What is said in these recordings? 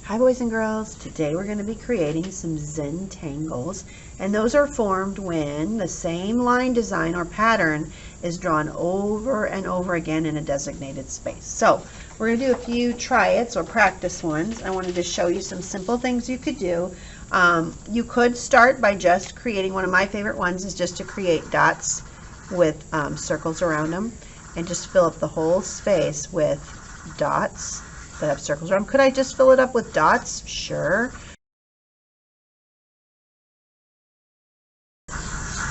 Hi boys and girls, today we're going to be creating some Zentangles, and those are formed when the same line design or pattern is drawn over and over again in a designated space. So we're going to do a few try-its or practice ones. I wanted to show you some simple things you could do. You could start by just creating, one of my favorite ones is just to create dots with circles around them and just fill up the whole space with dots that have circles around. Could I just fill it up with dots? Sure.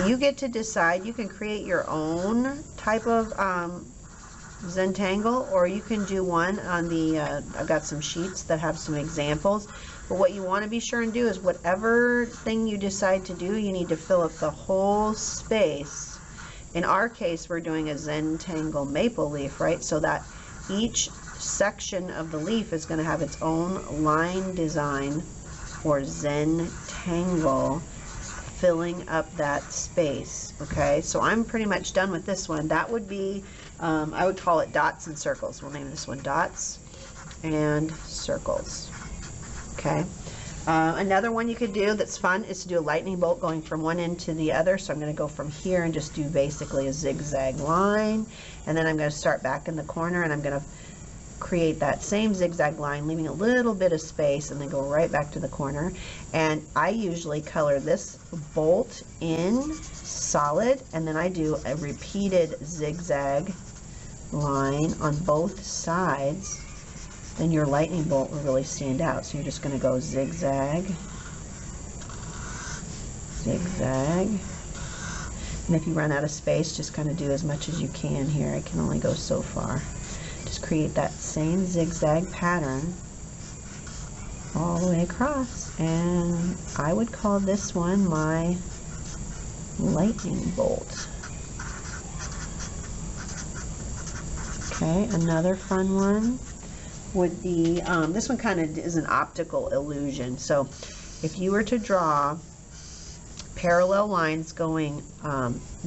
You get to decide. You can create your own type of Zentangle, or you can do one on the, I've got some sheets that have some examples. But what you want to be sure and do is whatever thing you decide to do, you need to fill up the whole space. In our case, we're doing a Zentangle maple leaf, right? So that each section of the leaf is going to have its own line design or Zentangle filling up that space. Okay, so I'm pretty much done with this one. That would be, I would call it dots and circles. We'll name this one dots and circles. Okay. Another one you could do that's fun is to do a lightning bolt going from one end to the other. So I'm going to go from here and just do basically a zigzag line, and then I'm going to start back in the corner and I'm going to create that same zigzag line, leaving a little bit of space, and then go right back to the corner. And I usually color this bolt in solid, and then I do a repeated zigzag line on both sides. Then your lightning bolt will really stand out. So you're just going to go zigzag, zigzag, and if you run out of space, just kind of do as much as you can here. I can only go so far. Just create that same zigzag pattern all the way across, and I would call this one my lightning bolt. Okay, another fun one would be, this one kind of is an optical illusion. So if you were to draw parallel lines going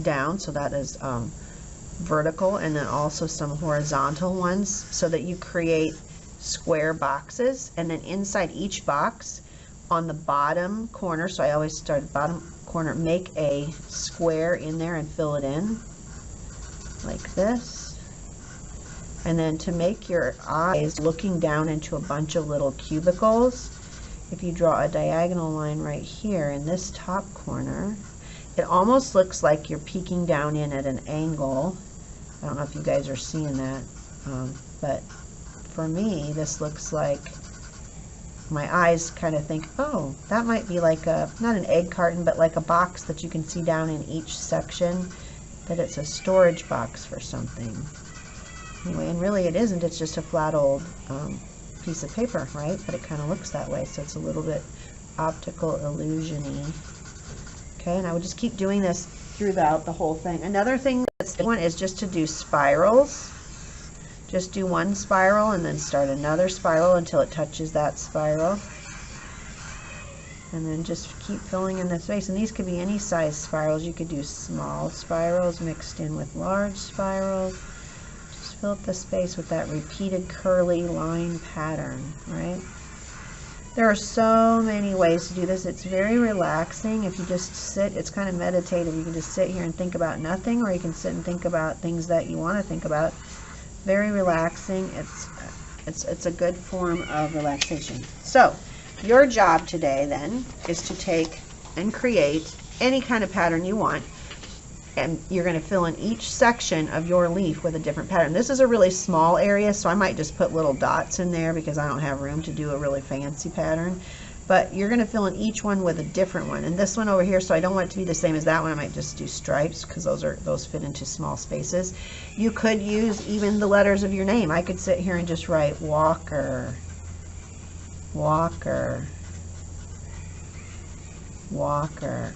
down, so that is vertical, and then also some horizontal ones, so that you create square boxes, and then inside each box on the bottom corner, so I always start at the bottom corner, make a square in there and fill it in like this. And then to make your eyes looking down into a bunch of little cubicles, if you draw a diagonal line right here in this top corner, it almost looks like you're peeking down in at an angle. I don't know if you guys are seeing that, but for me, this looks like my eyes kind of think, oh, that might be like a, not an egg carton, but like a box that you can see down in each section, that it's a storage box for something. Anyway, and really it isn't, it's just a flat old piece of paper, right? But it kind of looks that way, so it's a little bit optical illusion-y. Okay, and I would just keep doing this throughout the whole thing. Another thing that's one is just to do spirals. Just do one spiral and then start another spiral until it touches that spiral. And then just keep filling in the space. And these could be any size spirals. You could do small spirals mixed in with large spirals. Just fill up the space with that repeated curly line pattern, right? There are so many ways to do this. It's very relaxing. If you just sit, it's kind of meditative. You can just sit here and think about nothing, or you can sit and think about things that you want to think about. Very relaxing. It's a good form of relaxation. So your job today then is to take and create any kind of pattern you want, and you're going to fill in each section of your leaf with a different pattern. This is a really small area, so I might just put little dots in there because I don't have room to do a really fancy pattern. But you're going to fill in each one with a different one. And this one over here, so I don't want it to be the same as that one, I might just do stripes because those fit into small spaces. You could use even the letters of your name. I could sit here and just write Walker, Walker, Walker.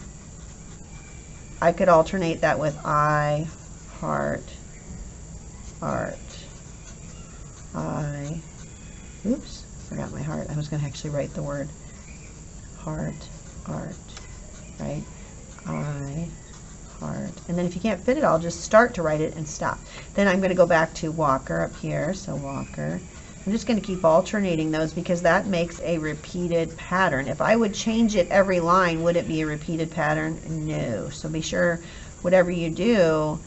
I could alternate that with I, heart, art, I, oops, forgot my heart. I was going to actually write the word heart, art, right? I, heart. And then if you can't fit it all, just start to write it and stop. Then I'm going to go back to Walker up here. So Walker, I'm just going to keep alternating those because that makes a repeated pattern. If I would change it every line, would it be a repeated pattern? No. So be sure whatever you do,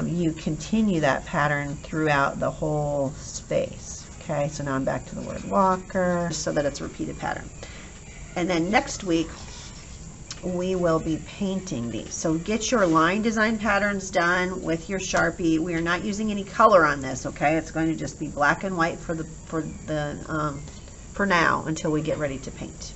you continue that pattern throughout the whole space. Okay, so now I'm back to the word walker so that it's a repeated pattern. And then next week, we will be painting these. So get your line design patterns done with your Sharpie. We are not using any color on this, okay? It's going to just be black and white for now until we get ready to paint.